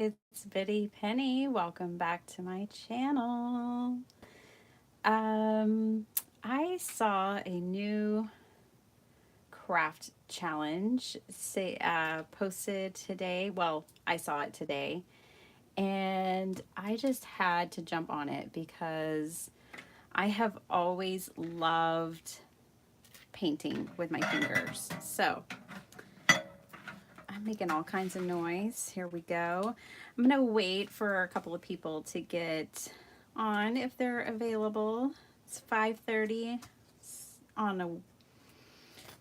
it's Biddy Penny. Welcome back to my channel. Um, I saw a new craft challenge posted today. Well, I saw it today, and I just had to jump on it because I have always loved painting with my fingers. So I'm making all kinds of noise. Here we go. I'm going to wait for a couple of people to get on if they're available. It's 5:30 on a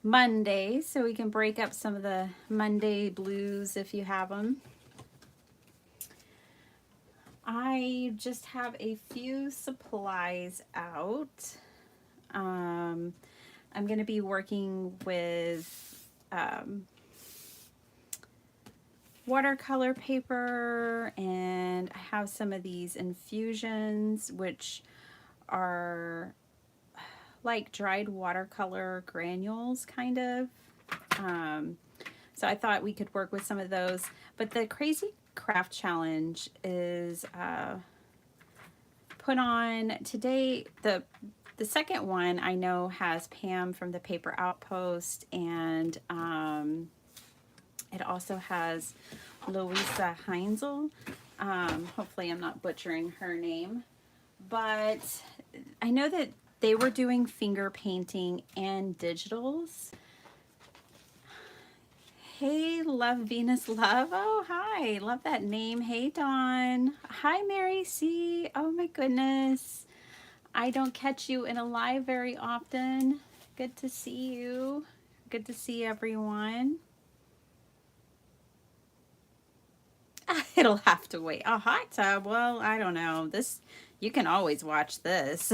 Monday, so we can break up some of the Monday blues if you have them. I just have a few supplies out. I'm going to be working with watercolor paper, and I have some of these infusions, which are like dried watercolor granules, kind of. Um, so I thought we could work with some of those. But the Crazy Craft Challenge is put on today. The second one I know has Pam from the Paper Outpost, and it also has Louisa Heinzel. Hopefully I'm not butchering her name. But I know that they were doing finger painting and digitals. Hey, Love Venus Love. Oh, hi. Love that name. Hey, Dawn. Hi, Mary C. Oh, my goodness. I don't catch you in a live very often. Good to see you. Good to see everyone. It'll have to wait. A hot tub? Well, I don't know. You can always watch this.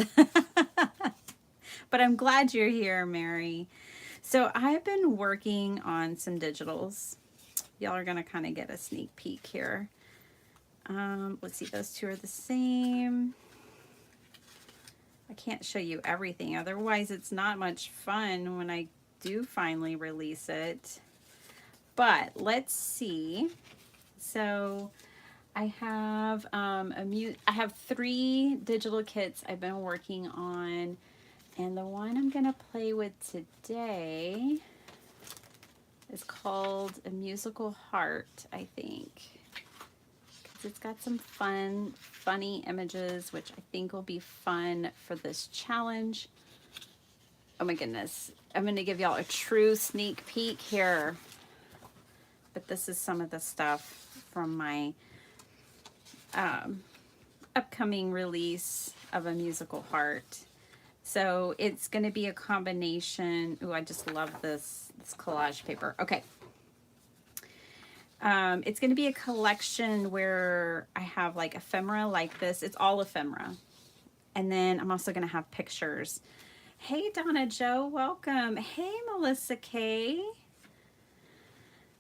But I'm glad you're here, Mary. So I've been working on some digitals. Y'all are going to kind of get a sneak peek here. Let's see, those two are the same. I can't show you everything, otherwise it's not much fun when I do finally release it. But let's see. So I have I have 3 digital kits I've been working on, and the one I'm gonna play with today is called A Musical Heart, I think. Because it's got some funny images, which I think will be fun for this challenge. Oh my goodness. I'm gonna give y'all a true sneak peek here. But this is some of the stuff from my upcoming release of A Musical Heart. So it's going to be a combination. Ooh, I just love this collage paper. Okay. It's going to be a collection where I have like ephemera like this. It's all ephemera. And then I'm also going to have pictures. Hey, Donna Joe, welcome. Hey, Melissa K.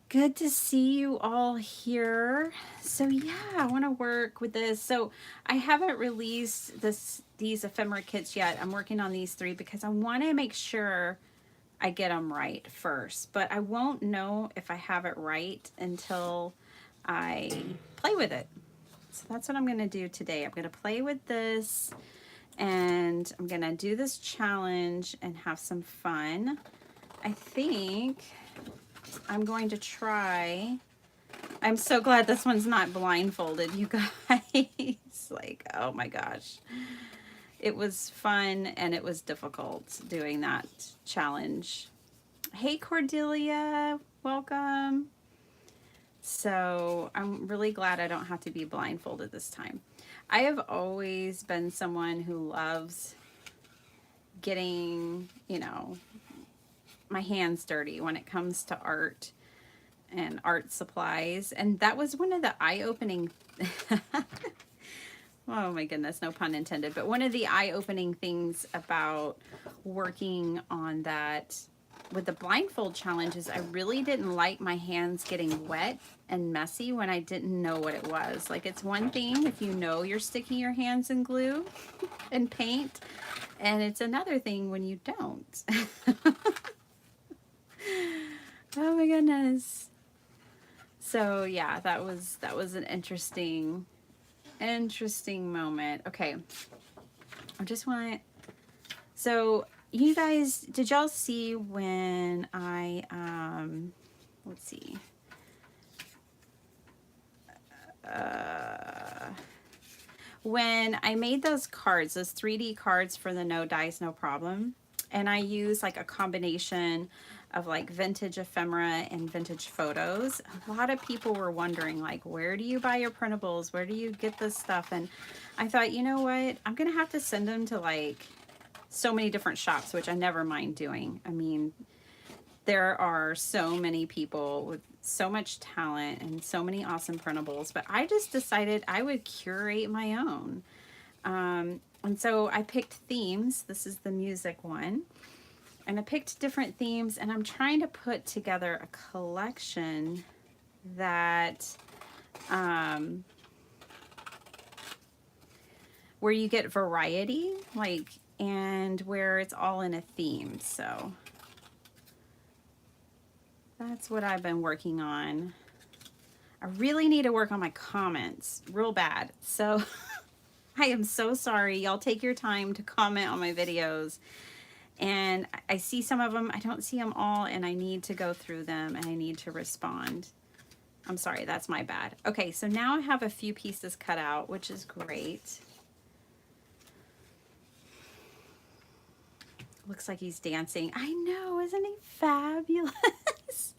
Good to see you all here. So yeah, I want to work with this. So I haven't released these ephemera kits yet. I'm working on these 3 because I want to make sure I get them right first. But I won't know if I have it right until I play with it. So that's what I'm going to do today. I'm going to play with this, and I'm going to do this challenge and have some fun. I think I'm going to try. I'm so glad this one's not blindfolded, you guys. Like, oh my gosh. It was fun and it was difficult doing that challenge. Hey, Cordelia, welcome. So I'm really glad I don't have to be blindfolded this time. I have always been someone who loves getting, my hands dirty when it comes to art and art supplies. And that was one of the eye-opening oh my goodness, no pun intended, but one of the eye-opening things about working on that with the blindfold challenge is I really didn't like my hands getting wet and messy when I didn't know what it was. Like, it's one thing if you know you're sticking your hands in glue and paint, and it's another thing when you don't. Oh my goodness. So yeah, that was an interesting moment. Okay. I just want so you guys, did y'all see when I let's see. Uh when I made those cards, those 3D cards for the No Dice No Problem, and I use like a combination of like vintage ephemera and vintage photos. A lot of people were wondering like, where do you buy your printables? Where do you get this stuff? And I thought, you know what? I'm going to have to send them to like so many different shops, which I never mind doing. I mean, there are so many people with so much talent and so many awesome printables, but I just decided I would curate my own. And so I picked themes. This is the music one. And I picked different themes, and I'm trying to put together a collection that where you get variety, like, and where it's all in a theme. So that's what I've been working on. I really need to work on my comments real bad. So I am so sorry. Y'all take your time to comment on my videos. And I see some of them, I don't see them all, and I need to go through them and I need to respond. I'm sorry, that's my bad. Okay, so now I have a few pieces cut out, which is great. Looks like he's dancing. I know, isn't he fabulous?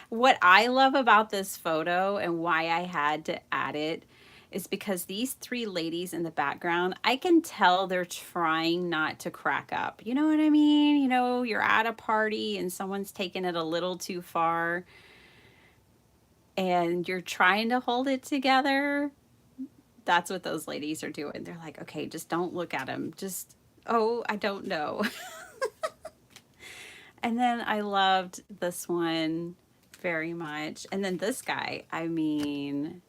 What I love about this photo and why I had to add it is because these three ladies in the background, I can tell they're trying not to crack up. You know what I mean? You know, you're at a party and someone's taking it a little too far and you're trying to hold it together. That's what those ladies are doing. They're like, okay, just don't look at him. Just, oh, I don't know. And then I loved this one very much. And then this guy, I mean,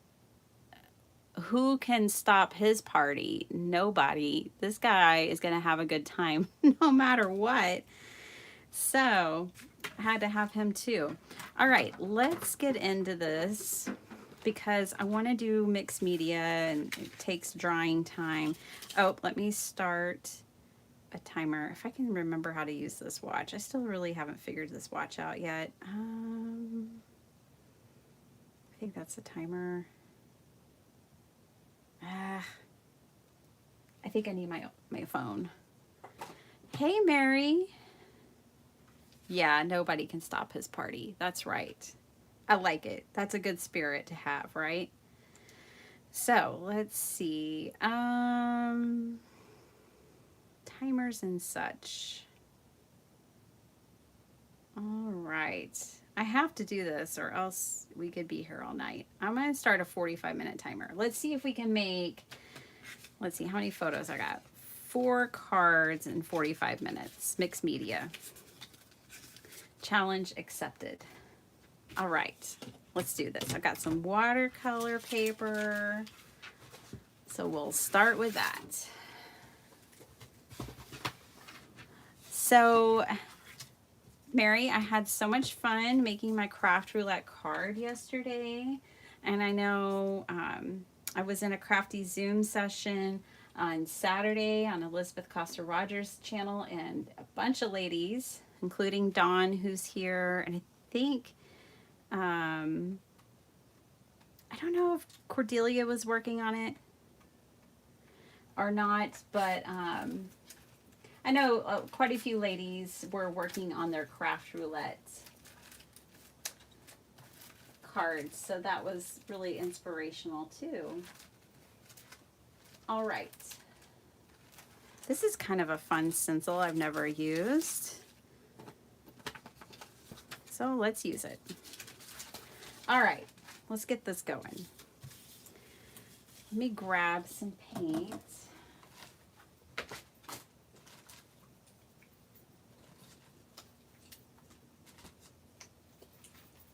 who can stop his party? Nobody. This guy is going to have a good time no matter what. So I had to have him too. All right, let's get into this because I want to do mixed media and it takes drying time. Oh, let me start a timer. If I can remember how to use this watch. I still really haven't figured this watch out yet. I think that's a timer. I think I need my phone. Hey, Mary. Yeah, nobody can stop his party. That's right. I like it. That's a good spirit to have, right? So let's see. Timers and such. All right. I have to do this or else we could be here all night. I'm going to start a 45-minute timer. Let's see if we can make, let's see how many photos I got. 4 cards in 45 minutes. Mixed media. Challenge accepted. All right. Let's do this. I've got some watercolor paper. So we'll start with that. So, Mary, I had so much fun making my craft roulette card yesterday. And I know I was in a crafty Zoom session on Saturday on Elizabeth Costa Rogers' channel, and a bunch of ladies, including Dawn, who's here, and I think, I don't know if Cordelia was working on it or not, but I know quite a few ladies were working on their craft roulette cards, so that was really inspirational too. All right. This is kind of a fun stencil I've never used. So let's use it. All right, let's get this going. Let me grab some paint.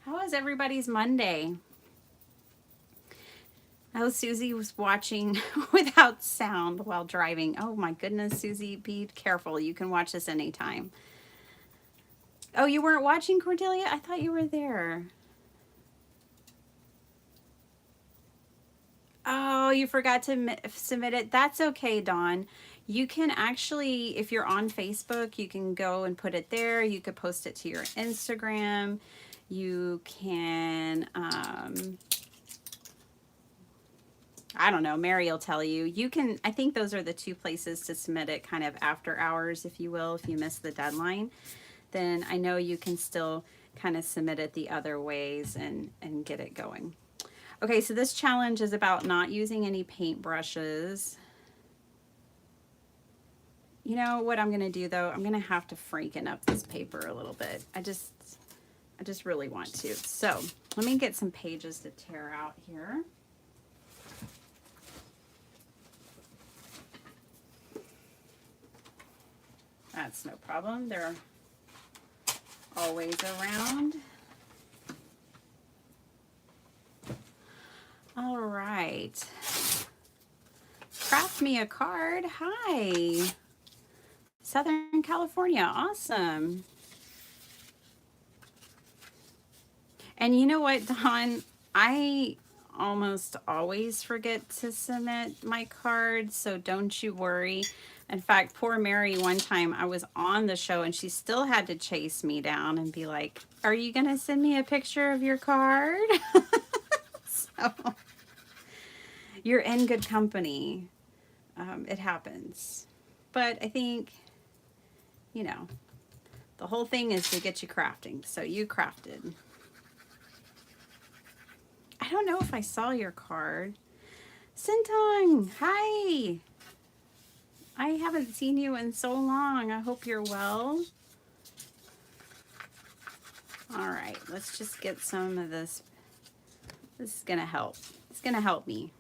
How was everybody's Monday? Oh, Susie was watching without sound while driving. Oh my goodness, Susie, be careful. You can watch this anytime. Oh, you weren't watching, Cordelia? I thought you were there. Oh, you forgot to submit it. That's okay, Dawn. You can actually, if you're on Facebook, you can go and put it there. You could post it to your Instagram. You can, I don't know, Mary will tell you. You can, I think those are the two places to submit it kind of after hours, if you will, if you miss the deadline. Then I know you can still kind of submit it the other ways and get it going. Okay, so this challenge is about not using any paint brushes. You know what I'm going to do though? I'm going to have to franken up this paper a little bit. I just really want to. So let me get some pages to tear out here. That's no problem. They're always around. All right. Craft me a card. Hi. Southern California. Awesome. And you know what, Dawn? I almost always forget to submit my cards, so don't you worry. In fact, poor Mary, one time I was on the show and she still had to chase me down and be like, are you going to send me a picture of your card? So you're in good company. It happens. But I think, you know, the whole thing is to get you crafting. So you crafted. I don't know if I saw your card. Sintong, hi. I haven't seen you in so long. I hope you're well. All right, let's just get some of this. This is gonna help. It's gonna help me.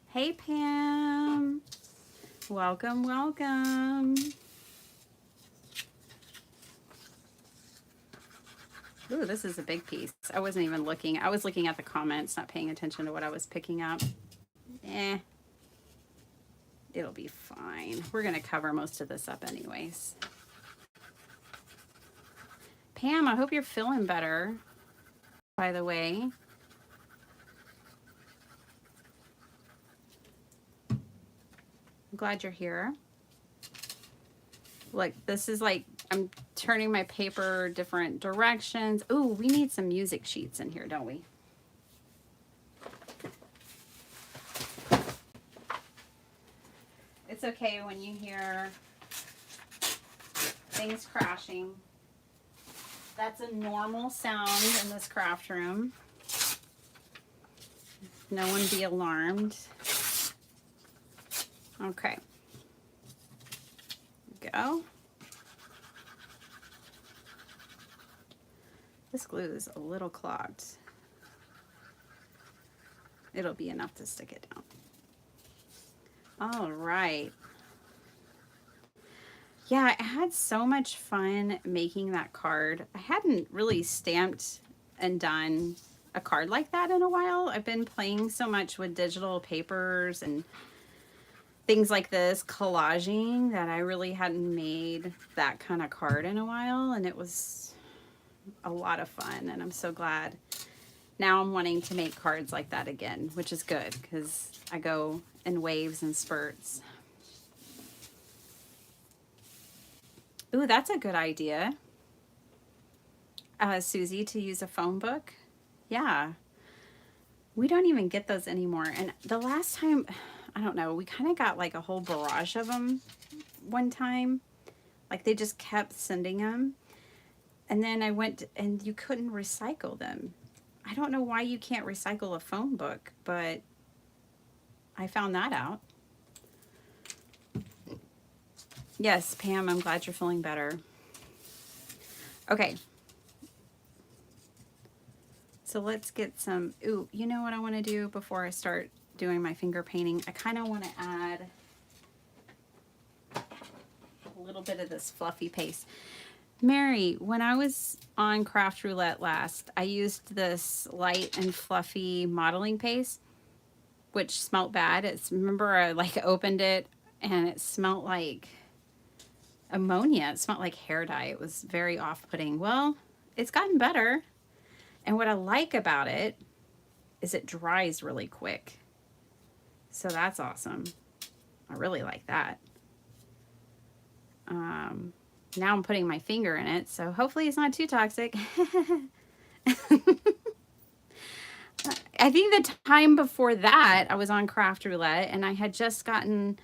Hey, Pam. Welcome, welcome. Ooh, this is a big piece. I wasn't even looking. I was looking at the comments, not paying attention to what I was picking up. It'll be fine. We're going to cover most of this up anyways. Pam, I hope you're feeling better, by the way. I'm glad you're here. Look, this is like, I'm turning my paper different directions. Ooh, we need some music sheets in here, don't we? It's okay when you hear things crashing. That's a normal sound in this craft room. No one be alarmed. Okay. Go. This glue is a little clogged. It'll be enough to stick it down. All right. Yeah, I had so much fun making that card. I hadn't really stamped and done a card like that in a while. I've been playing so much with digital papers and things like this, collaging, that I really hadn't made that kind of card in a while, and it was a lot of fun, and I'm so glad. Now I'm wanting to make cards like that again, which is good because I go in waves and spurts. Ooh, that's a good idea. Susie, to use a phone book. Yeah. We don't even get those anymore. And the last time, I don't know, we kind of got like a whole barrage of them one time. Like they just kept sending them. And then I went and you couldn't recycle them. I don't know why you can't recycle a phone book, but I found that out. Yes, Pam, I'm glad you're feeling better. Okay. So let's get some, ooh, you know what I want to do before I start doing my finger painting? I kind of want to add a little bit of this fluffy paste. Mary, when I was on Craft Roulette last, I used this light and fluffy modeling paste, which smelled bad. Remember I like opened it and it smelled like ammonia. It smelled like hair dye. It was very off-putting. Well, it's gotten better. And what I like about it is it dries really quick. So that's awesome. I really like that. Now I'm putting my finger in it, so hopefully it's not too toxic. I think the time before that, I was on Craft Roulette, and I had just gotten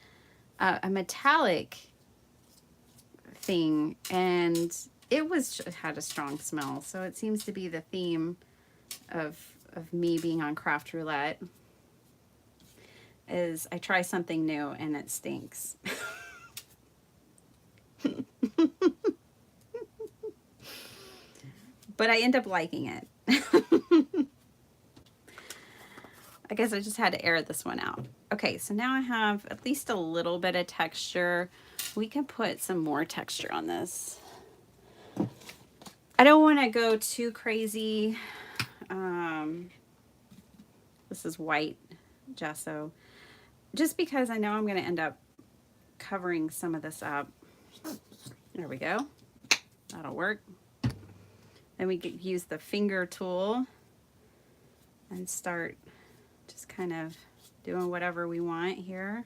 a metallic thing, and it had a strong smell. So it seems to be the theme of me being on Craft Roulette is I try something new and it stinks. But I end up liking it. I guess I just had to air this one out. Okay, so now I have at least a little bit of texture. We can put some more texture on this. I don't want to go too crazy. This is white gesso. Just because I know I'm going to end up covering some of this up. There we go. That'll work. Then we could use the finger tool and start just kind of doing whatever we want here.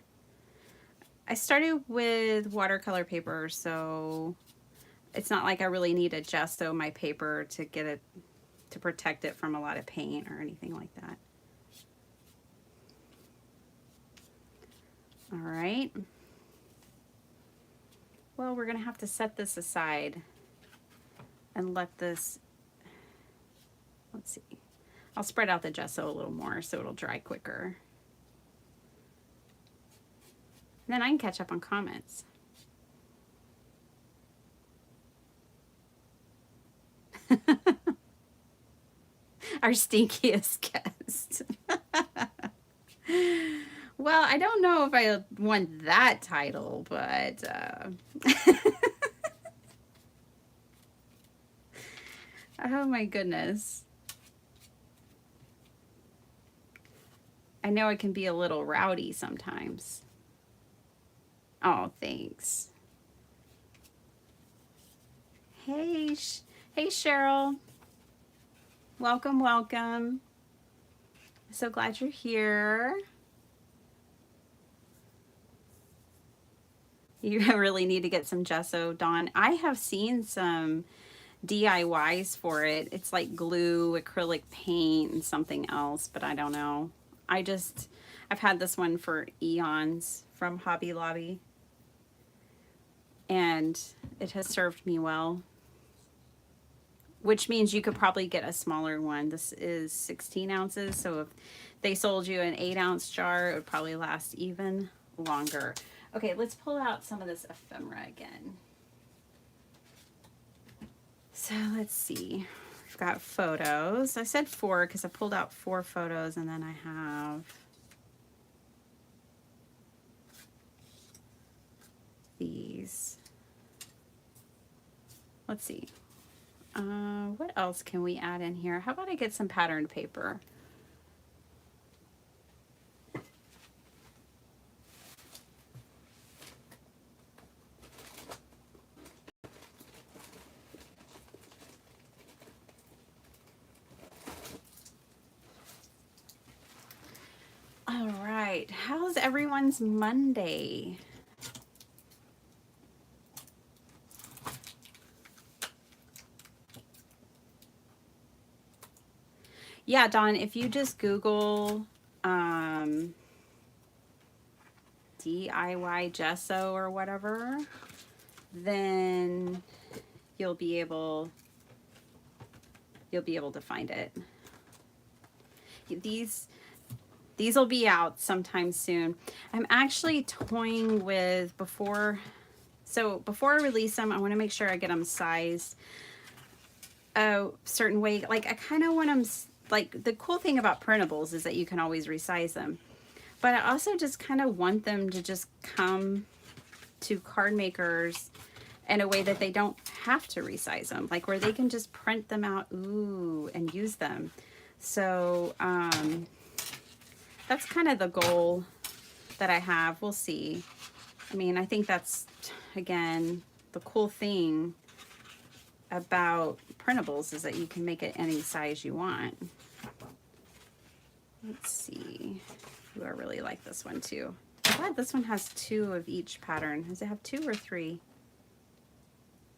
I started with watercolor paper, so it's not like I really need to gesso my paper to get it to protect it from a lot of paint or anything like that. All right. Well, we're gonna have to set this aside and let this, let's see, I'll spread out the gesso a little more so it'll dry quicker. And then I can catch up on comments. Our stinkiest guest. Well, I don't know if I want that title, but oh my goodness. I know it can be a little rowdy sometimes. Oh, thanks. Hey, hey Cheryl. Welcome, welcome. So glad you're here. You really need to get some gesso, Dawn. I have seen some DIYs for it. It's like glue, acrylic paint, and something else, but I don't know. I've had this one for eons from Hobby Lobby, and it has served me well, which means you could probably get a smaller one. This is 16 ounces, so if they sold you an 8-ounce jar, it would probably last even longer. Okay, let's pull out some of this ephemera again. So let's see. We've got photos. I said 4 because I pulled out 4 photos, and then I have these. Let's see. What else can we add in here? How about I get some patterned paper? All right, how's everyone's Monday? Yeah, Dawn, if you just Google DIY gesso or whatever, then you'll be able to find it. These will be out sometime soon. I'm actually toying with before I release them, I want to make sure I get them sized a certain way. Like I kind of want them, like the cool thing about printables is that you can always resize them. But I also just kind of want them to just come to card makers in a way that they don't have to resize them, like where they can just print them out, and use them. So that's kind of the goal that I have. We'll see. I mean, I think that's, again, the cool thing about printables is that you can make it any size you want. Let's see. Ooh, I really like this one too. I'm glad this one has 2 of each pattern. Does it have 2 or 3?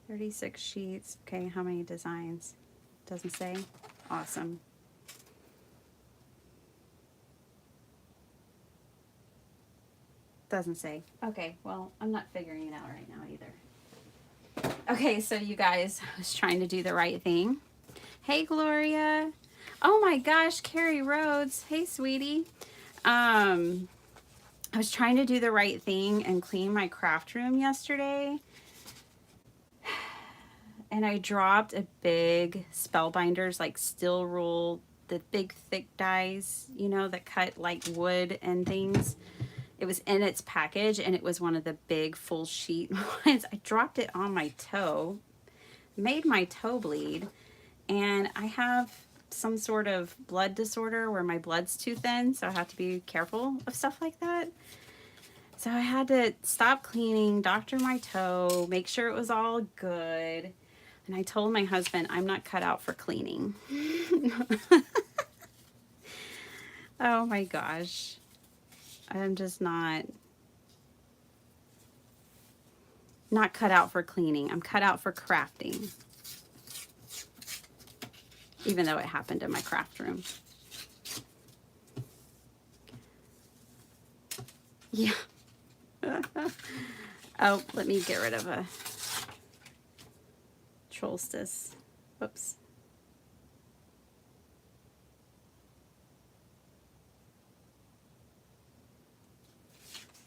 36 sheets. Okay, how many designs? Doesn't say. Awesome. Doesn't say. Okay, well, I'm not figuring it out right now either. Okay, so you guys, I was trying to do the right thing. Hey, Gloria. Oh my gosh, Carrie Rhodes. Hey, sweetie. I was trying to do the right thing and clean my craft room yesterday. And I dropped a big Spellbinders, like steel rule, the big thick dies, you know, that cut like wood and things. It was in its package and it was one of the big full sheet ones. I dropped it on my toe, made my toe bleed, and I have some sort of blood disorder where my blood's too thin, so I have to be careful of stuff like that. So I had to stop cleaning, doctor my toe, make sure it was all good. And I told my husband, I'm not cut out for cleaning. Oh my gosh. I'm just not cut out for cleaning. I'm cut out for crafting. Even though it happened in my craft room. Yeah. Oh, let me get rid of a Trollstis. Whoops.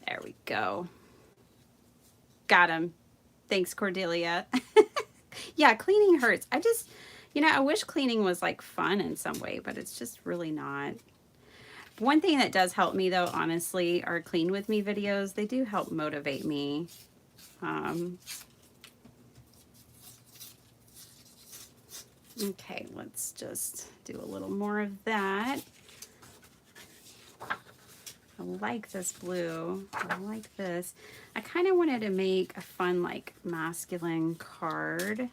There we go. Got him. Thanks, Cordelia. Yeah, cleaning hurts. I just, you know, I wish cleaning was like fun in some way, but it's just really not. One thing that does help me though, honestly, are Clean With Me videos. They do help motivate me. Okay, let's just do a little more of that. I like this blue. I like this. I kind of wanted to make a fun, like, masculine card.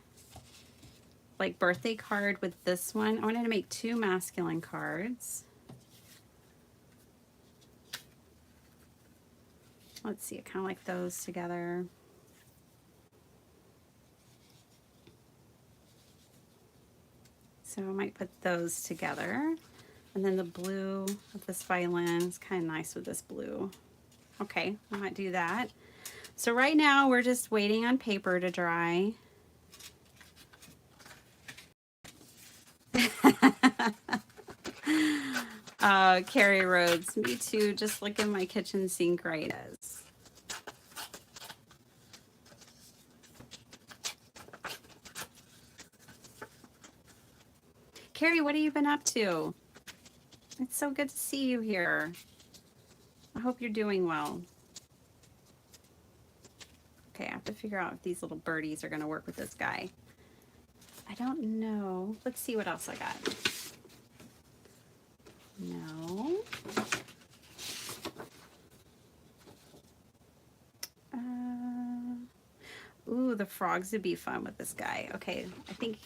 Like, birthday card with this one. I wanted to make 2 masculine cards. Let's see, I kind of like those together. So I might put those together. And then the blue of this violin is kind of nice with this blue. Okay, I might do that. So right now we're just waiting on paper to dry. Carrie Rhodes, me too, just look in my kitchen sink right as. Carrie, what have you been up to? It's so good to see you here. I hope you're doing well. Okay, I have to figure out if these little birdies are going to work with this guy. I don't know. Let's see what else I got. No. Ooh, the frogs would be fun with this guy. Okay, I think,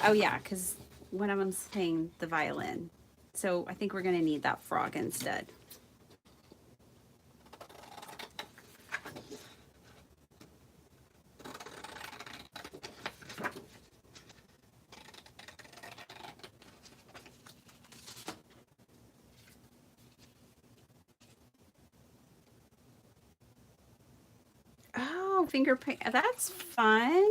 oh yeah, because one of them's playing the violin. So I think we're going to need that frog instead. Oh, finger paint. That's fun.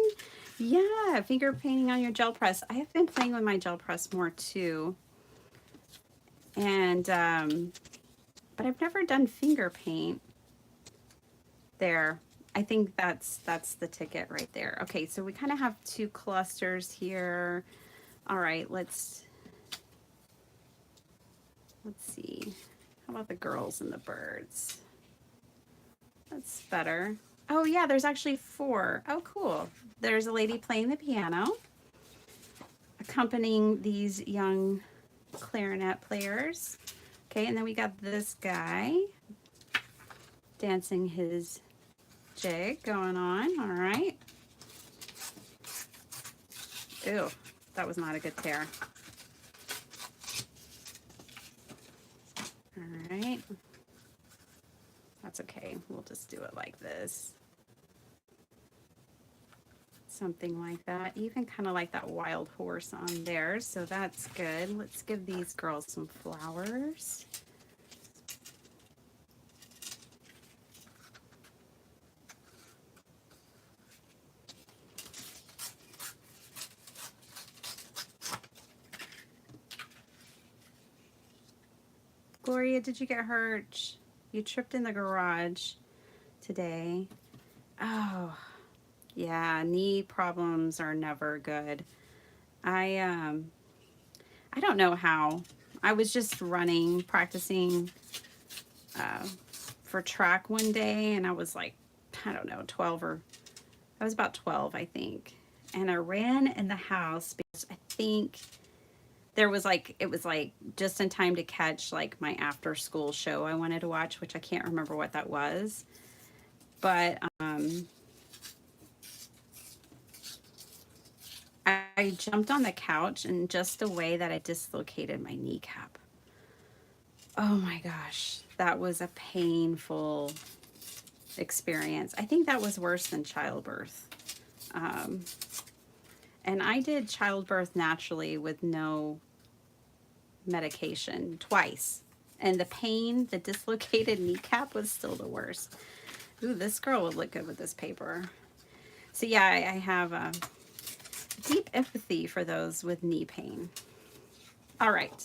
Yeah, finger painting on your gel press. I have been playing with my gel press more too. And, but I've never done finger paint. There. I think that's the ticket right there. Okay, so we kind of have 2 clusters here. All right, let's see. How about the girls and the birds? That's better. Oh yeah, there's actually 4. Oh, cool. There's a lady playing the piano, accompanying these young clarinet players. Okay, and then we got this guy dancing his jig going on. All right. Ew, that was not a good tear. All right. That's okay. We'll just do it like this. Something like that. Even kind of like that wild horse on there. So that's good. Let's give these girls some flowers. Gloria, did you get hurt? You tripped in the garage today. Oh, yeah, knee problems are never good. I don't know how. I was just running, practicing uh, for track one day, and I was like, I don't know, 12 or I was about 12, I think. And I ran in the house because I think there was like, it was like just in time to catch like my after school show I wanted to watch, which I can't remember what that was. But I jumped on the couch in just a way that I dislocated my kneecap. Oh my gosh, that was a painful experience. I think that was worse than childbirth. And I did childbirth naturally with no medication twice. And the pain, the dislocated kneecap was still the worst. Ooh, this girl would look good with this paper. So yeah, I have a deep empathy for those with knee pain. All right.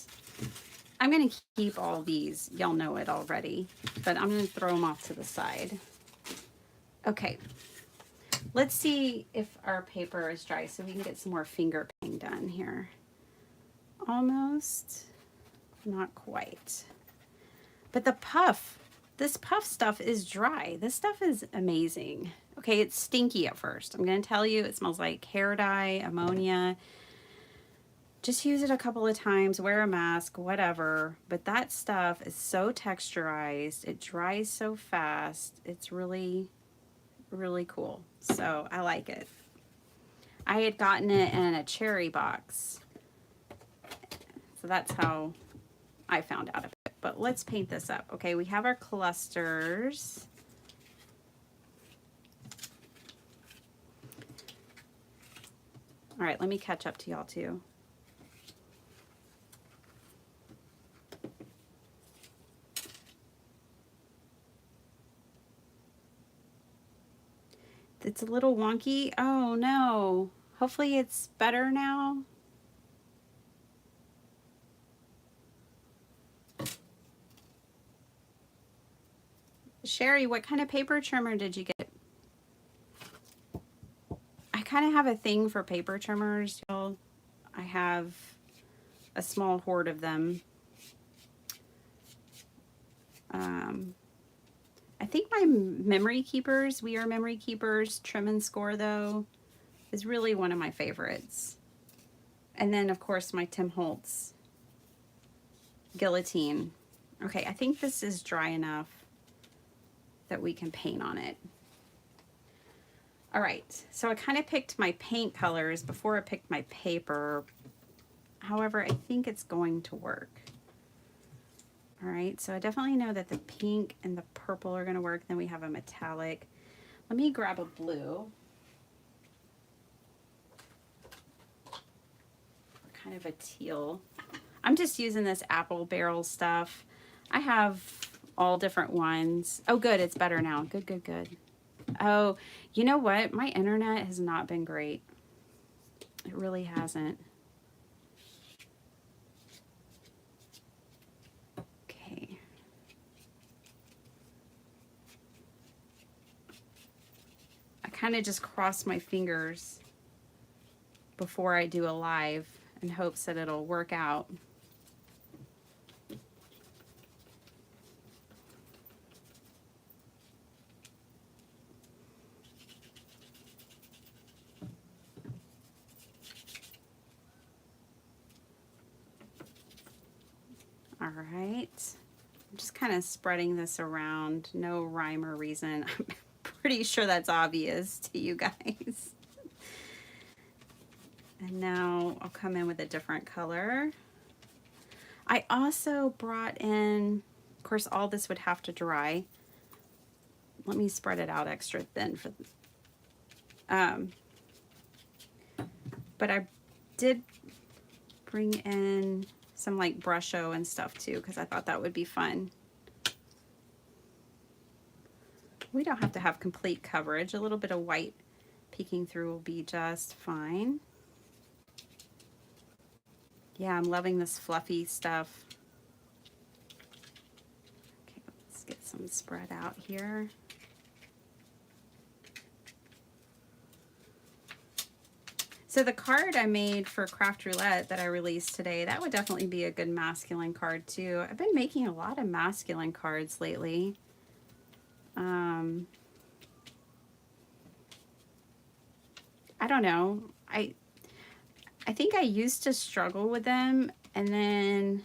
I'm going to keep all these. Y'all know it already, but I'm going to throw them off to the side. Okay. Let's see if our paper is dry so we can get some more finger painting done here. Almost. Not quite. But the puff, this puff stuff is dry. This stuff is amazing. Okay, it's stinky at first. I'm going to tell you, it smells like hair dye, ammonia. Just use it a couple of times, wear a mask, whatever. But that stuff is so texturized. It dries so fast. It's really, really cool. So I like it. I had gotten it in a cherry box. So that's how I found out of it. But let's paint this up. Okay, we have our clusters. All right, let me catch up to y'all too. It's a little wonky. Oh no. Hopefully it's better now. Sherry, what kind of paper trimmer did you get? I kind of have a thing for paper trimmers, y'all. I have a small hoard of them. I think my Memory Keepers, We Are Memory Keepers Trim and Score, though, is really one of my favorites. And then, of course, my Tim Holtz Guillotine. Okay, I think this is dry enough that we can paint on it. All right, so I kind of picked my paint colors before I picked my paper. However, I think it's going to work. All right, so I definitely know that the pink and the purple are going to work. Then we have a metallic. Let me grab a blue. Kind of a teal. I'm just using this apple barrel stuff. I have all different ones. Oh, good, it's better now. Good, good, good. Oh, you know what? My internet has not been great. It really hasn't. Okay. I kind of just cross my fingers before I do a live in hopes that it'll work out. All right, I'm just kind of spreading this around. No rhyme or reason. I'm pretty sure that's obvious to you guys. And now I'll come in with a different color. I also brought in, of course, all this would have to dry. Let me spread it out extra thin for, but I did bring in some like Brusho and stuff too, because I thought that would be fun. We don't have to have complete coverage. A little bit of white peeking through will be just fine. Yeah, I'm loving this fluffy stuff. Okay, let's get some spread out here. So the card I made for Craft Roulette that I released today, that would definitely be a good masculine card too. I've been making a lot of masculine cards lately. I don't know. I think I used to struggle with them, and then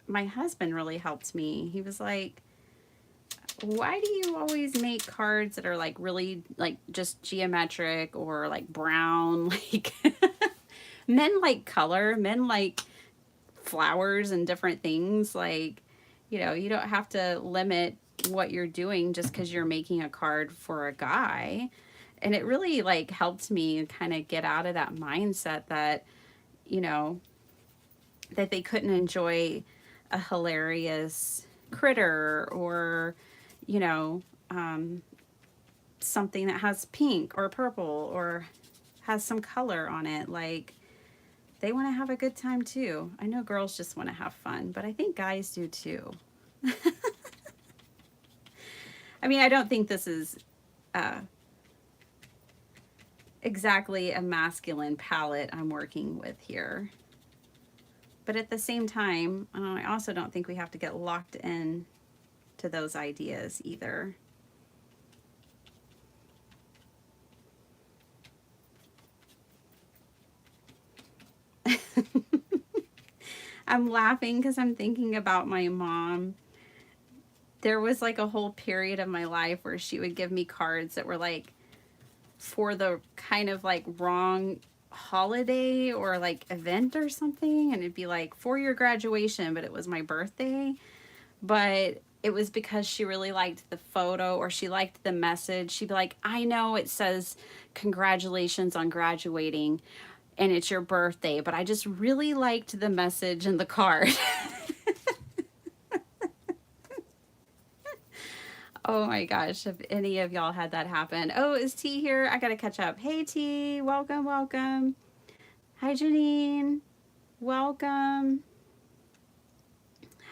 my husband really helped me. He was like, why do you always make cards that are like really like just geometric or like brown? Like men like color, men like flowers and different things. Like, you know, you don't have to limit what you're doing just because you're making a card for a guy. And it really like helped me kind of get out of that mindset that, you know, that they couldn't enjoy a hilarious critter or, you know, something that has pink or purple or has some color on it. Like, they want to have a good time too. I know girls just want to have fun, but I think guys do too. I mean, I don't think this is exactly a masculine palette I'm working with here. But at the same time, I also don't think we have to get locked in to those ideas either. I'm laughing because I'm thinking about my mom. There was like a whole period of my life where she would give me cards that were like for the kind of like wrong holiday or like event or something, and it'd be like for your graduation, but it was my birthday. But it was because she really liked the photo or she liked the message. She'd be like, I know it says congratulations on graduating and it's your birthday, but I just really liked the message in the card. Oh my gosh, if any of y'all had that happen. Oh, is T here? I gotta catch up. Hey T, welcome, welcome. Hi Janine, welcome.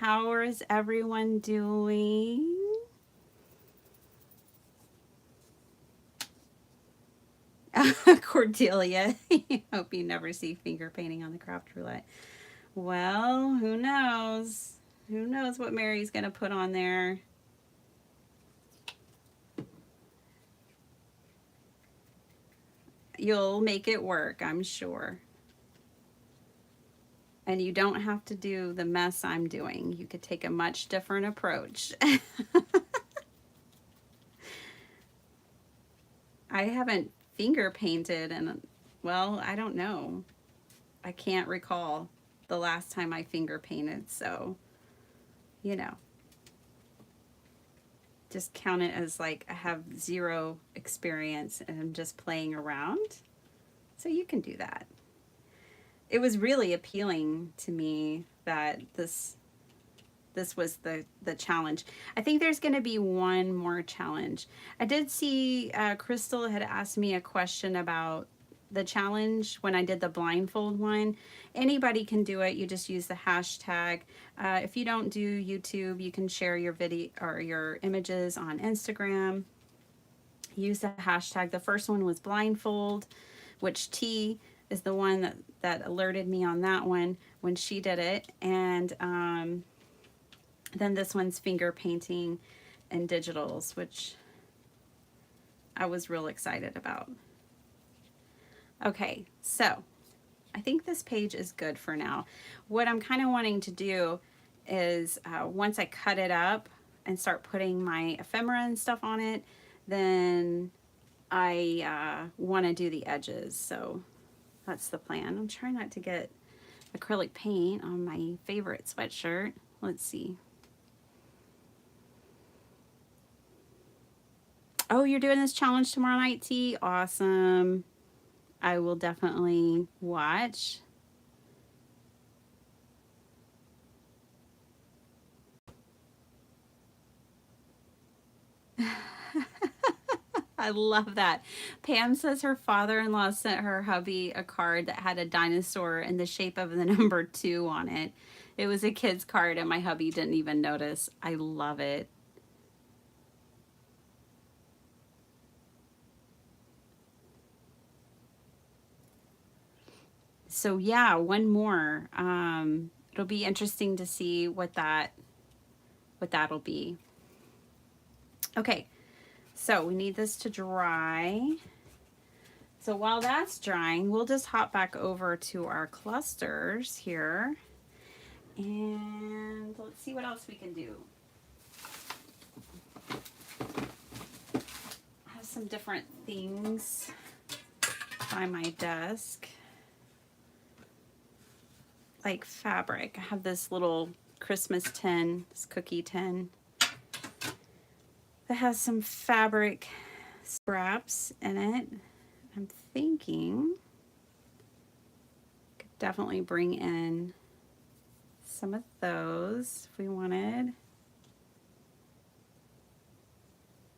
How is everyone doing? Cordelia, hope you never see finger painting on the Craft Roulette. Well, who knows? Who knows what Mary's gonna put on there? You'll make it work, I'm sure. And you don't have to do the mess I'm doing. You could take a much different approach. I haven't finger painted and, well, I don't know. I can't recall the last time I finger painted, so, you know. Just count it as like I have zero experience and I'm just playing around. So you can do that. It was really appealing to me that this was the challenge. I think there's going to be one more challenge. I did see Crystal had asked me a question about the challenge when I did the blindfold one. Anybody can do it. You just use the hashtag. If you don't do YouTube, you can share your video or your images on Instagram. Use the hashtag. The first one was blindfold, which T is the one that alerted me on that one when she did it. And then this one's finger painting and digitals, which I was real excited about. Okay, so I think this page is good for now. What I'm kind of wanting to do is once I cut it up and start putting my ephemera and stuff on it, then I want to do the edges. So that's the plan. I'm trying not to get acrylic paint on my favorite sweatshirt. Let's see. Oh, you're doing this challenge tomorrow night, T? Awesome. I will definitely watch. I love that. Pam says her father-in-law sent her hubby a card that had a dinosaur in the shape of the number 2 on it. It was a kid's card and my hubby didn't even notice. I love it. So yeah, one more. It'll be interesting to see what that'll be. Okay, so we need this to dry. So while that's drying, we'll just hop back over to our clusters here. And let's see what else we can do. I have some different things by my desk. Like fabric. I have this little Christmas tin, this cookie tin, that has some fabric scraps in it. I'm thinking could definitely bring in some of those if we wanted.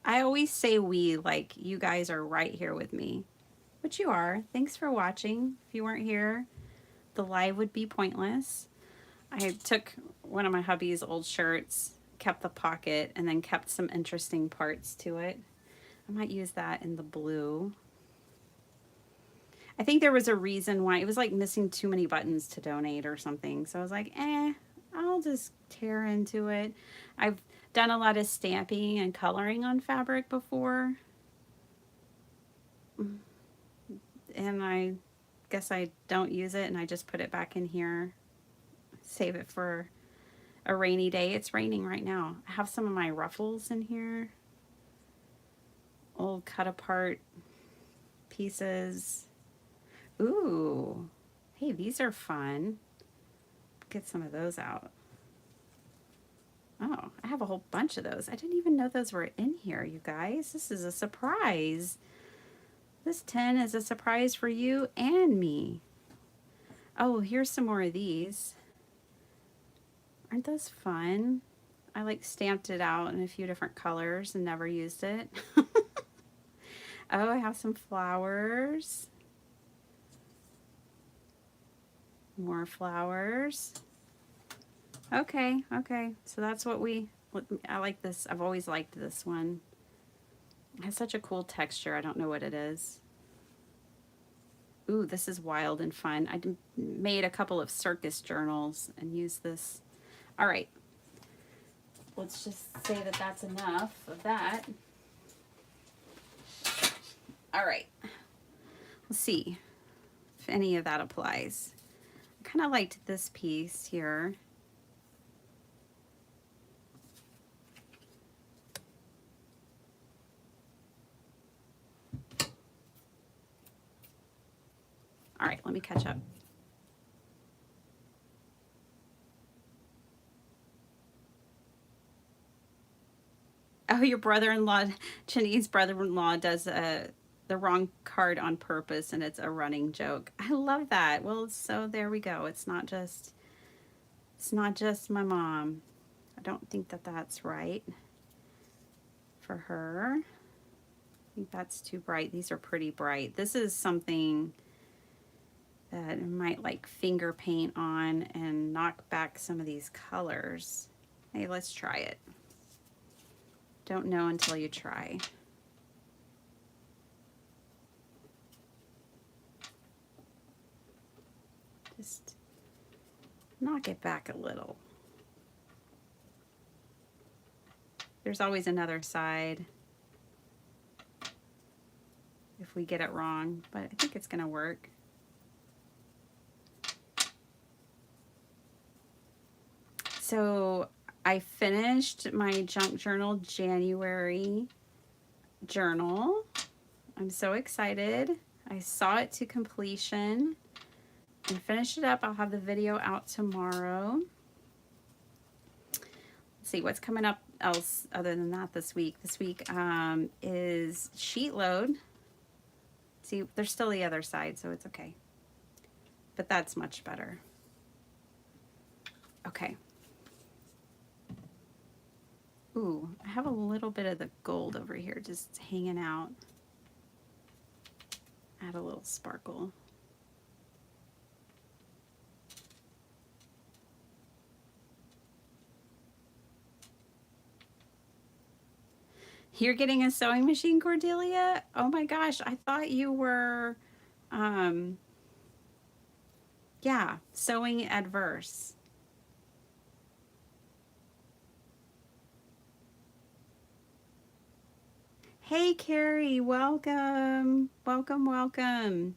I always say we, like you guys are right here with me, which you are. Thanks for watching. If you weren't here, the live would be pointless. I took one of my hubby's old shirts, kept the pocket, and then kept some interesting parts to it. I might use that in the blue. I think there was a reason why. It was like missing too many buttons to donate or something. So I was like, I'll just tear into it. I've done a lot of stamping and coloring on fabric before. And I guess I don't use it and I just put it back in here. Save it for a rainy day. It's raining right now. I have some of my ruffles in here. Old cut apart pieces. Ooh, hey, these are fun. Get some of those out. Oh, I have a whole bunch of those. I didn't even know those were in here, you guys. This is a surprise. This tin is a surprise for you and me. Oh, here's some more of these. Aren't those fun? I like stamped it out in a few different colors and never used it. Oh, I have some flowers. More flowers. Okay, okay. So that's what I like this. I've always liked this one. It has such a cool texture. I don't know what it is. Ooh, this is wild and fun. I made a couple of circus journals and used this. All right. Let's just say that that's enough of that. All right. Let's see if any of that applies. I kind of liked this piece here. All right, let me catch up. Oh, your brother-in-law, Chinese brother-in-law, does the wrong card on purpose, and it's a running joke. I love that. Well, so there we go. It's not just my mom. I don't think that that's right for her. I think that's too bright. These are pretty bright. This is something that I might like finger paint on and knock back some of these colors. Hey, let's try it. Don't know until you try. Just knock it back a little. There's always another side if we get it wrong, but I think it's gonna work. So I finished my junk journal January journal. I'm so excited. I saw it to completion and finished it up. I'll have the video out tomorrow. Let's see what's coming up else other than that this week. This week is sheet load. See, there's still the other side, so it's okay. But that's much better. Okay. Ooh, I have a little bit of the gold over here just hanging out. Add a little sparkle. You're getting a sewing machine, Cordelia? Oh my gosh, I thought you were, yeah, sewing adverse. Hey, Carrie, welcome. Welcome, welcome.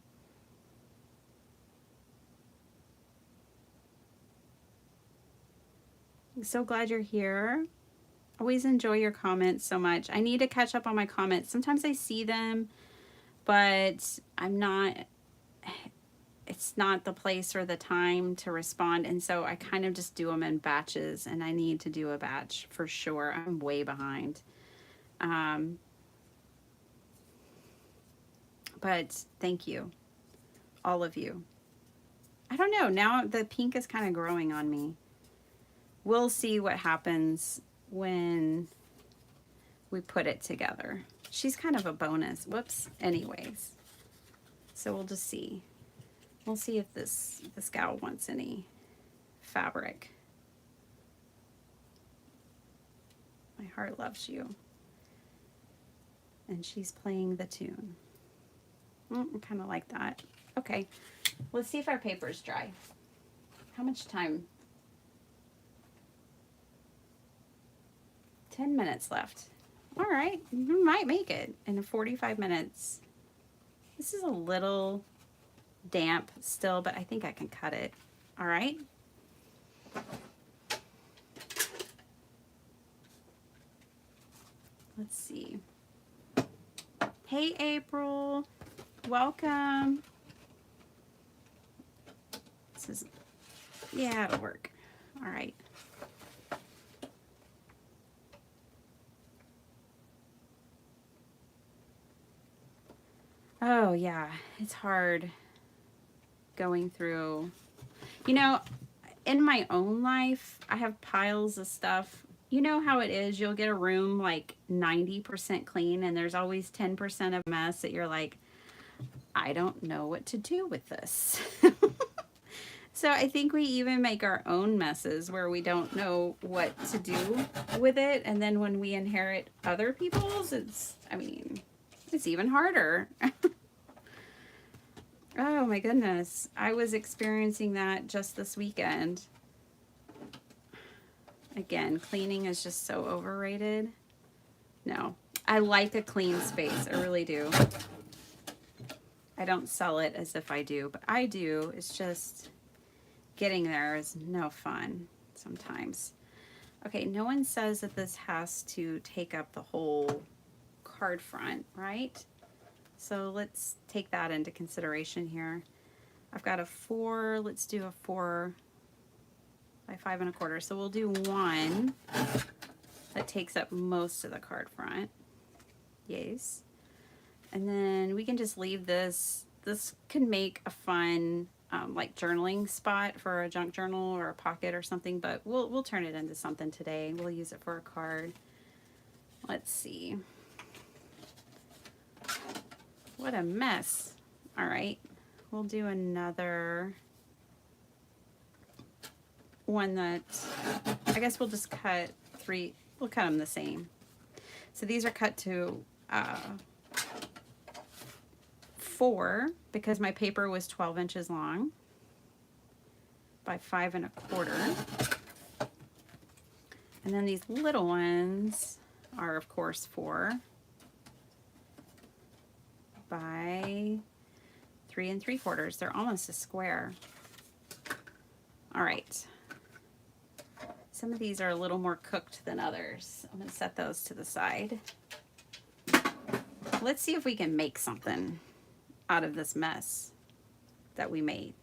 I'm so glad you're here. Always enjoy your comments so much. I need to catch up on my comments. Sometimes I see them, but it's not the place or the time to respond. And so I kind of just do them in batches, and I need to do a batch for sure. I'm way behind. But thank you, all of you. I don't know, now the pink is kind of growing on me. We'll see what happens when we put it together. She's kind of a bonus. Whoops. Anyways, so we'll just see. We'll see if this gal wants any fabric. My heart loves you. And she's playing the tune. I kind of like that. Okay, let's see if our paper's dry. How much time? 10 minutes left. All right, we might make it in 45 minutes. This is a little damp still, but I think I can cut it. All right. Let's see. Hey, April. Welcome. This is, yeah, it'll work. All right. Oh, yeah, it's hard going through. You know, in my own life, I have piles of stuff. You know how it is, you'll get a room like 90% clean and there's always 10% of mess that you're like, I don't know what to do with this. So I think we even make our own messes where we don't know what to do with it. And then when we inherit other people's, it's even harder. Oh my goodness. I was experiencing that just this weekend. Again, cleaning is just so overrated. No, I like a clean space. I really do. I don't sell it as if I do, but I do. It's just getting there is no fun sometimes. Okay, no one says that this has to take up the whole card front, right? So let's take that into consideration here. I've got a 4, let's do a 4 by 5 1/4. So we'll do one that takes up most of the card front. Yes. And then we can just leave this. This can make a fun like journaling spot for a junk journal or a pocket or something, but we'll turn it into something today. We'll use it for a card. Let's see. What a mess. All right, we'll do another one that, I guess we'll just cut 3, we'll cut them the same. So these are cut to 4 because my paper was 12 inches long by 5 1/4. And then these little ones are of course 4 by 3 3/4. They're almost a square. All right. Some of these are a little more cooked than others. I'm going to set those to the side. let's see if we can make something out of this mess that we made.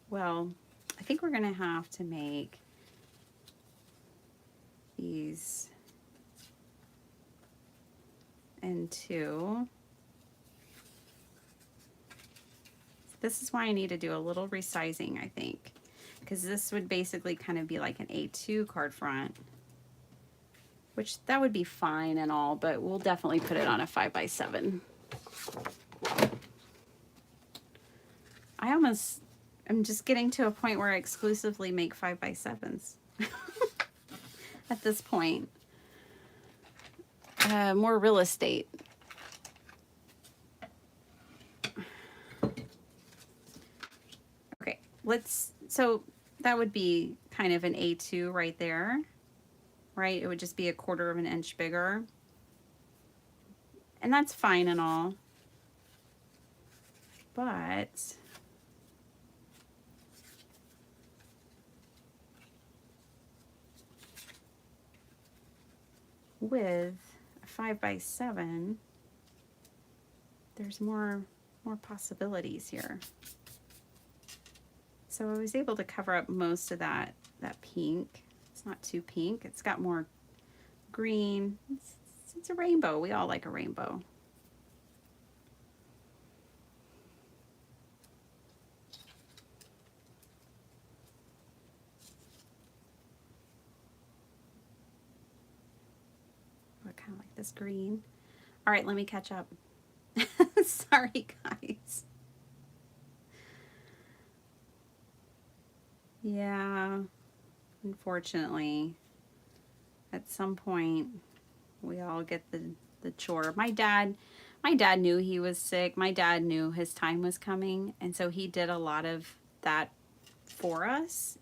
Well, I think we're gonna have to make these into, this is why I need to do a little resizing, I think, because this would basically kind of be like an A2 card front, which that would be fine and all, but we'll definitely put it on a 5x7. I'm just getting to a point where I exclusively make 5x7s at this point. More real estate. Okay, so that would be kind of an A2 right there, right? It would just be a 1/4 of an inch bigger. And that's fine and all. But with a 5x7, there's more possibilities here. So I was able to cover up most of that pink. It's not too pink. It's got more green. It's a rainbow. We all like a rainbow. Kind of like this green. All right, let me catch up. Sorry, guys. Yeah, unfortunately, at some point, we all get the chore. My dad knew he was sick. My dad knew his time was coming, and so he did a lot of that for us.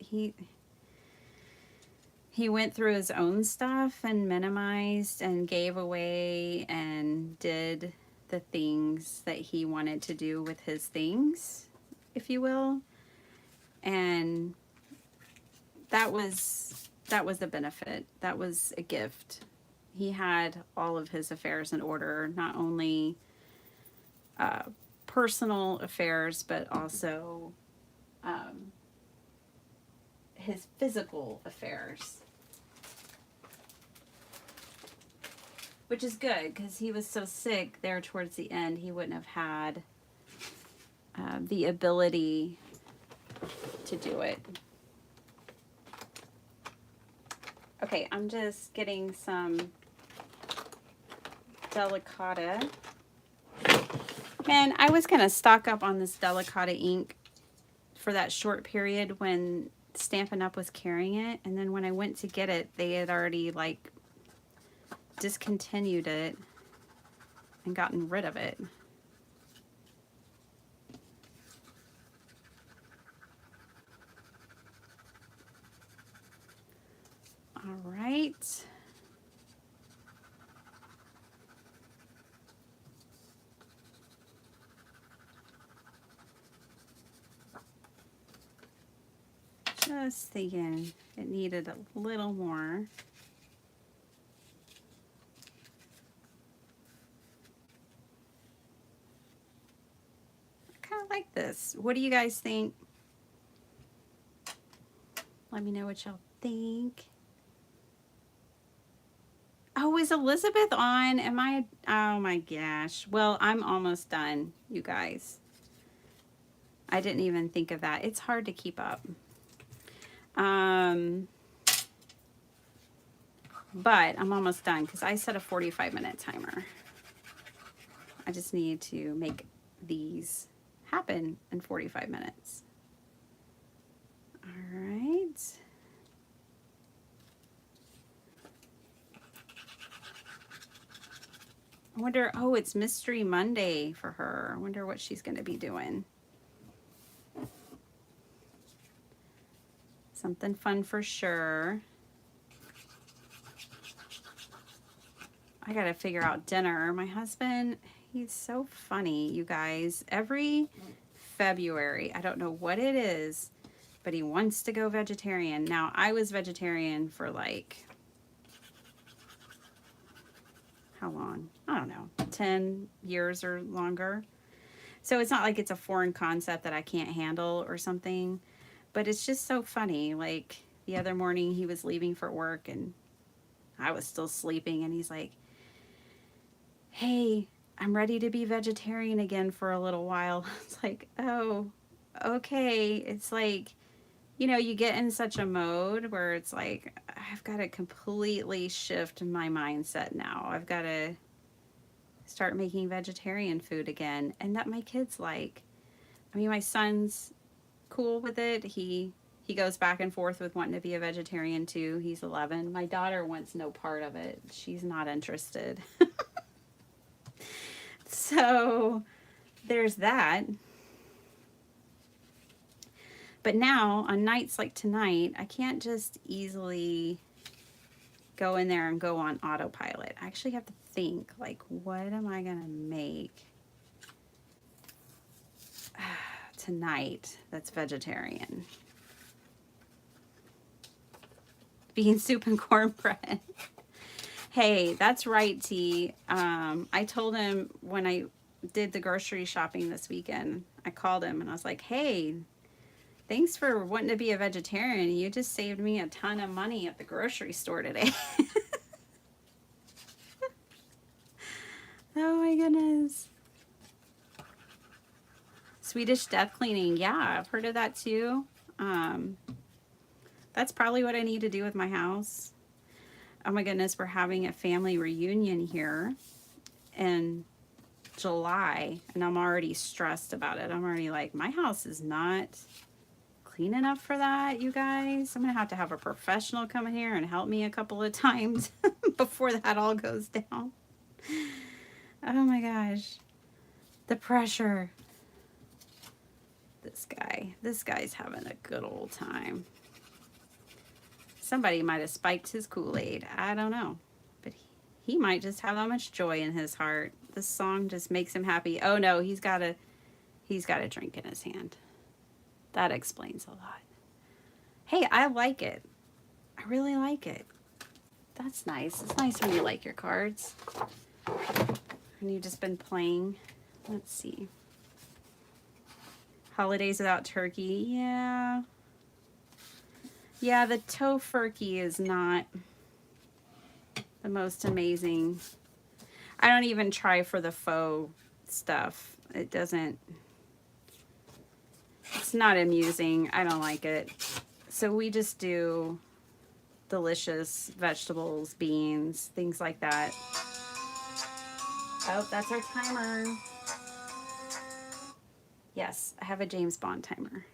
He went through his own stuff and minimized and gave away and did the things that he wanted to do with his things, if you will. And that was a benefit. That was a gift. He had all of his affairs in order, not only personal affairs, but also his physical affairs. Which is good, because he was so sick there towards the end, he wouldn't have had the ability to do it. Okay, I'm just getting some Delicata. Man, I was going to stock up on this Delicata ink for that short period when Stampin' Up! Was carrying it, and then when I went to get it, they had already, like, discontinued it and gotten rid of it. All right. Just thinking it needed a little more. I kind of like this. What do you guys think? Let me know what y'all think. Oh, is Elizabeth on? Am I? Oh my gosh. Well, I'm almost done, you guys. I didn't even think of that. It's hard to keep up. But I'm almost done because I set a 45-minute timer. I just need to make these happen in 45 minutes. All right. I wonder, oh, it's Mystery Monday for her. I wonder what she's going to be doing. Something fun for sure. I got to figure out dinner. My husband, he's so funny, you guys. Every February. I don't know what it is, but he wants to go vegetarian. Now, I was vegetarian for like, how long? I don't know, 10 years or longer. So it's not like it's a foreign concept that I can't handle or something, but it's just so funny. Like the other morning he was leaving for work and I was still sleeping and he's like, "Hey, I'm ready to be vegetarian again for a little while." It's like, "Oh, okay." It's like, you know, you get in such a mode where it's like, I've got to completely shift my mindset now. I've got to start making vegetarian food again and that my kids like. I mean, my son's cool with it. He goes back and forth with wanting to be a vegetarian too. He's 11. My daughter wants no part of it. She's not interested. So there's that. But now on nights like tonight, I can't just easily go in there and go on autopilot. I actually have to think, like, what am I going to make tonight that's vegetarian? Bean soup and cornbread. Hey, that's right, T. I told him when I did the grocery shopping this weekend, I called him and I was like, "Hey, thanks for wanting to be a vegetarian. You just saved me a ton of money at the grocery store today." Oh my goodness. Swedish death cleaning. Yeah, I've heard of that too. That's probably what I need to do with my house. Oh my goodness, we're having a family reunion here in July, and I'm already stressed about it. I'm already like, my house is not clean enough for that, you guys. I'm gonna have to have a professional come in here and help me a couple of times before that all goes down. Oh my gosh. The pressure. This guy's having a good old time. Somebody might have spiked his Kool-Aid. I don't know. But he might just have that much joy in his heart. This song just makes him happy. Oh no, he's got a drink in his hand. That explains a lot. Hey, I like it. I really like it. That's nice. It's nice when you like your cards. And you've just been playing. Let's see. Holidays without turkey. Yeah. Yeah, the tofurkey is not the most amazing. I don't even try for the faux stuff. It doesn't, it's not amusing. I don't like it. So we just do delicious vegetables, beans, things like that. Oh, that's our timer. Yes, I have a James Bond timer.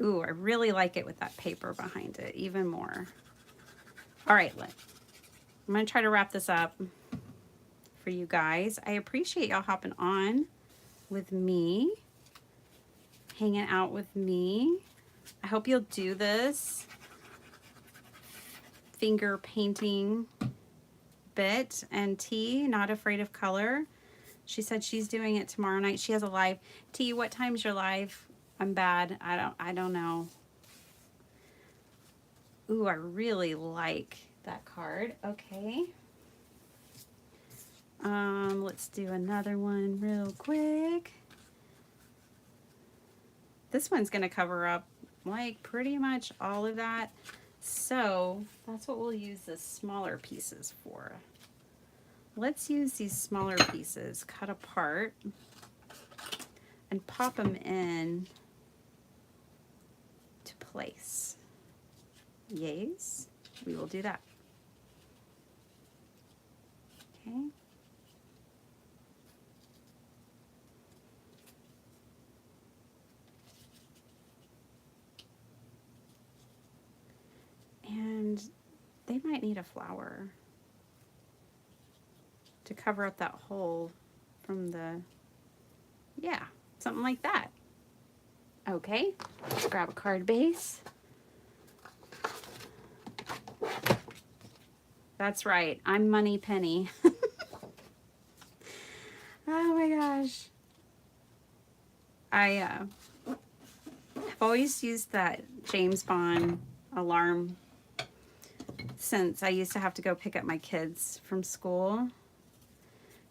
Ooh, I really like it with that paper behind it, even more. All right, I'm going to try to wrap this up for you guys. I appreciate y'all hopping on with me, hanging out with me. I hope you'll do this finger painting bit. And T, not afraid of color. She said she's doing it tomorrow night. She has a live. T, what time's your live? I'm bad. I don't know. Ooh, I really like that card. Okay. Let's do another one real quick. This one's going to cover up like pretty much all of that. So that's what we'll use the smaller pieces for. Let's use these smaller pieces, cut apart, and pop them in to place. Yes, we will do that. Okay. And they might need a flower to cover up that hole from the, yeah, something like that. Okay, let's grab a card base. That's right, I'm Money Penny. Oh my my gosh. I've always used that James Bond alarm since I used to have to go pick up my kids from school.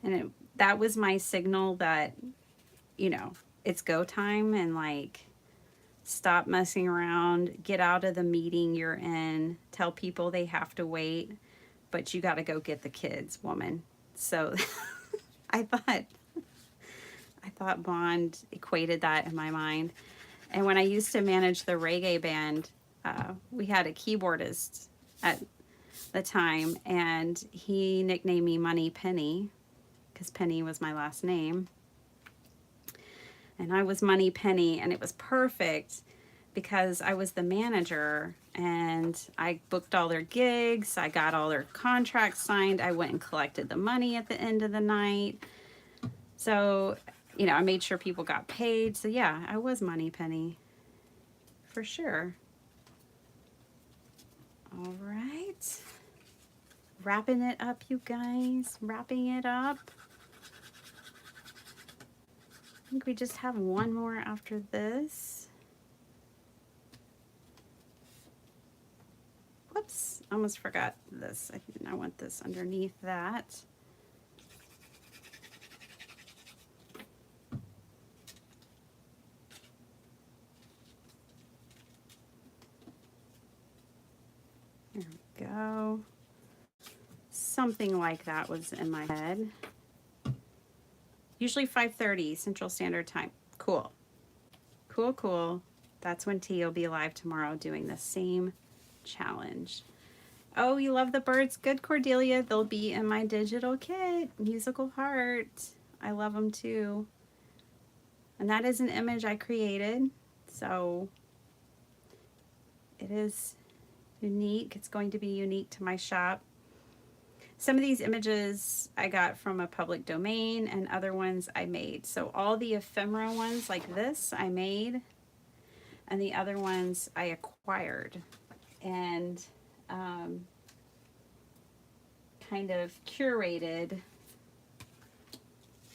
And that was my signal that, you know, it's go time, and like, stop messing around, get out of the meeting you're in, tell people they have to wait, but you got to go get the kids, woman. So I thought Bond equated that in my mind. And when I used to manage the reggae band, we had a keyboardist at the time, and he nicknamed me Money Penny because Penny was my last name. And I was Money Penny, and it was perfect because I was the manager, and I booked all their gigs, I got all their contracts signed, I went and collected the money at the end of the night. So, you know, I made sure people got paid. So yeah, I was Money Penny for sure. All right. Wrapping it up, you guys. Wrapping it up. I think we just have one more after this. Whoops, almost forgot this. I want this underneath that. There we go. Something like that was in my head. Usually 5:30 Central Standard Time. Cool. Cool, cool. That's when T will be live tomorrow doing the same challenge. Oh, you love the birds? Good, Cordelia. They'll be in my digital kit, Musical Heart. I love them too. And that is an image I created. So it is unique. It's going to be unique to my shop. Some of these images I got from a public domain, and other ones I made. So all the ephemera ones like this I made, and the other ones I acquired and kind of curated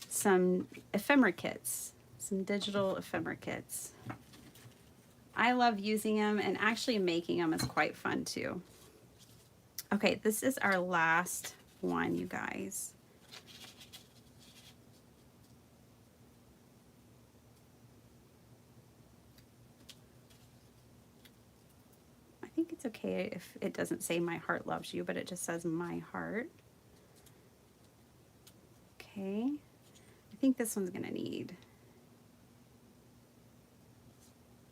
some ephemera kits, some digital ephemera kits. I love using them, and actually making them is quite fun too. Okay, this is our last one, you guys. I think it's okay if it doesn't say "My heart loves you," but it just says "My heart." Okay, I think this one's gonna need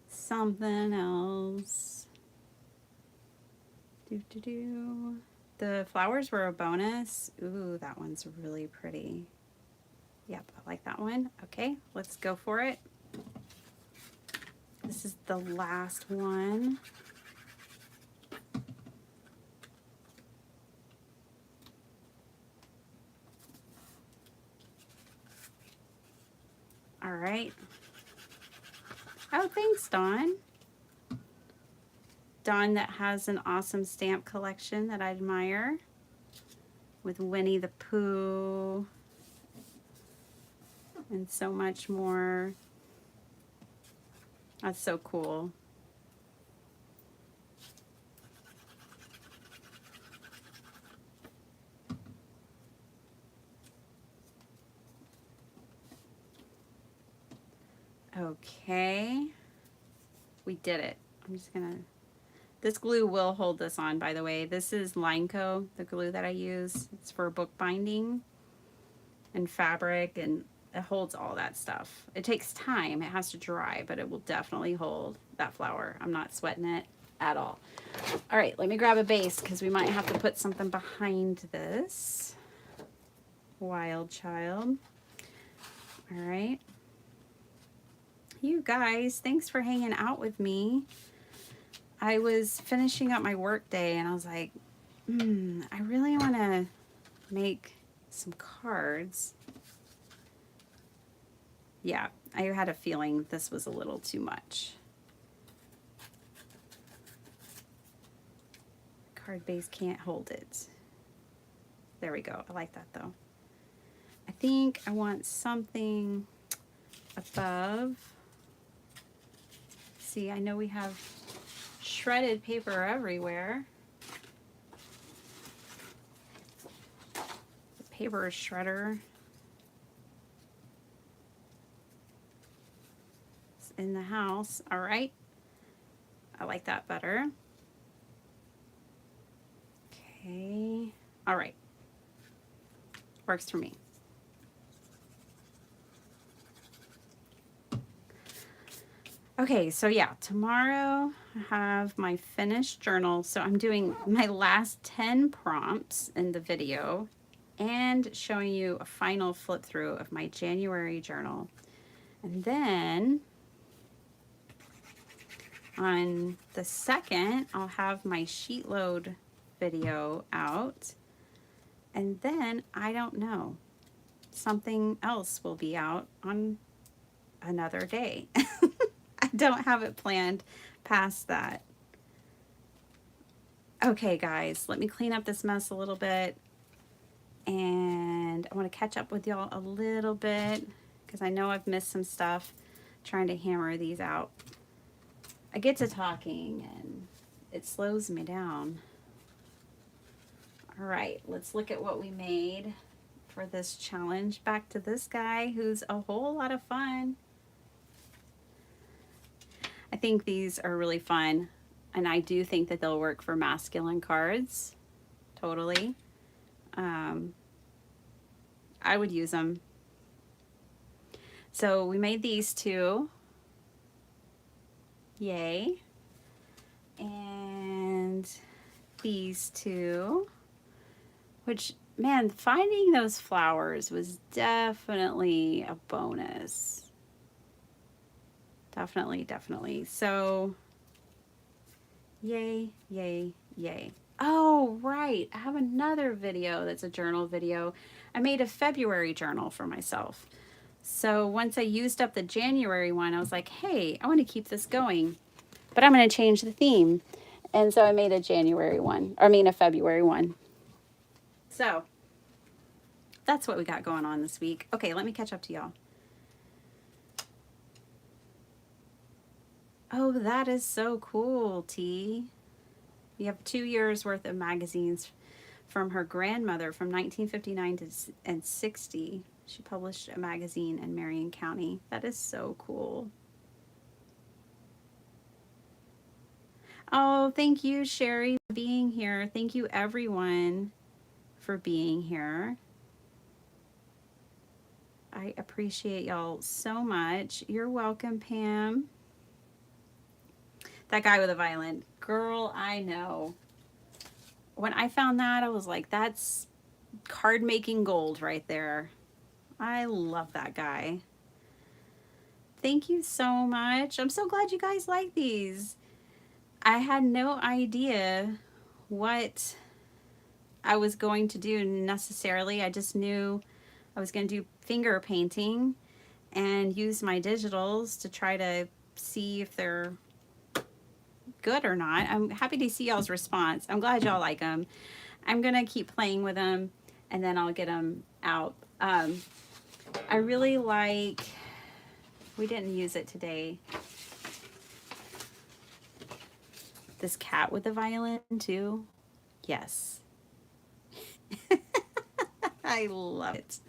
something else. The flowers were a bonus. Ooh, that one's really pretty. Yep, I like that one. Okay, let's go for it. This is the last one. All right. Oh, thanks, Dawn. Dawn that has an awesome stamp collection that I admire with Winnie the Pooh and so much more. That's so cool. Okay, we did it. I'm just gonna, this glue will hold this on, by the way. This is Lineco, the glue that I use. It's for bookbinding and fabric, and it holds all that stuff. It takes time, it has to dry, but it will definitely hold that flower. I'm not sweating it at all. All right, let me grab a base because we might have to put something behind this. Wild Child. All right. You guys, thanks for hanging out with me. I was finishing up my work day and I was like, I really want to make some cards. Yeah, I had a feeling this was a little too much. Card base can't hold it. There we go. I like that though. I think I want something above. See, I know we have shredded paper everywhere. The paper shredder is in the house. All right. I like that better. Okay. All right. Works for me. Okay, so yeah, tomorrow I have my finished journal. So I'm doing my last 10 prompts in the video and showing you a final flip through of my January journal. And then on the 2nd, I'll have my sheet load video out. And then I don't know, something else will be out on another day. I don't have it planned past that. Okay, guys, let me clean up this mess a little bit. And I want to catch up with y'all a little bit because I know I've missed some stuff trying to hammer these out. I get to talking and it slows me down. All right, let's look at what we made for this challenge. Back to this guy who's a whole lot of fun. I think these are really fun, and I do think that they'll work for masculine cards. Totally. I would use them. So we made these two. Yay. And these two, which, man, finding those flowers was definitely a bonus. Definitely. So, yay, yay, yay. Oh, right. I have another video that's a journal video. I made a February journal for myself. So once I used up the January one, I was like, hey, I want to keep this going, but I'm going to change the theme. And so I made a February one. So that's what we got going on this week. Okay, let me catch up to y'all. Oh, that is so cool, T. You have 2 years worth of magazines from her grandmother from 1959 and 60. She published a magazine in Marion County. That is so cool. Oh, thank you, Sherry, for being here. Thank you, everyone, for being here. I appreciate y'all so much. You're welcome, Pam. That guy with a violin. Girl, I know. When I found that, I was like, that's card making gold right there. I love that guy. Thank you so much. I'm so glad you guys like these. I had no idea what I was going to do necessarily. I just knew I was going to do finger painting and use my digitals to try to see if they're good or not. I'm happy to see y'all's response. I'm glad y'all like them. I'm gonna keep playing with them and then I'll get them out. I really like, we didn't use it today, this cat with the violin too. Yes. I love it.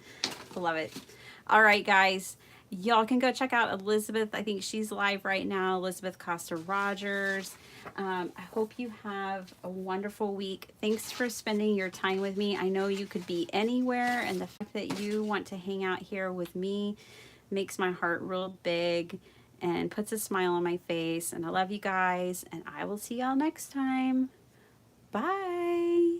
Love it. All right, guys. Y'all can go check out Elizabeth. I think she's live right now. Elizabeth Costa Rogers. I hope you have a wonderful week. Thanks for spending your time with me. I know you could be anywhere, and the fact that you want to hang out here with me makes my heart real big and puts a smile on my face. And I love you guys, and I will see y'all next time. Bye.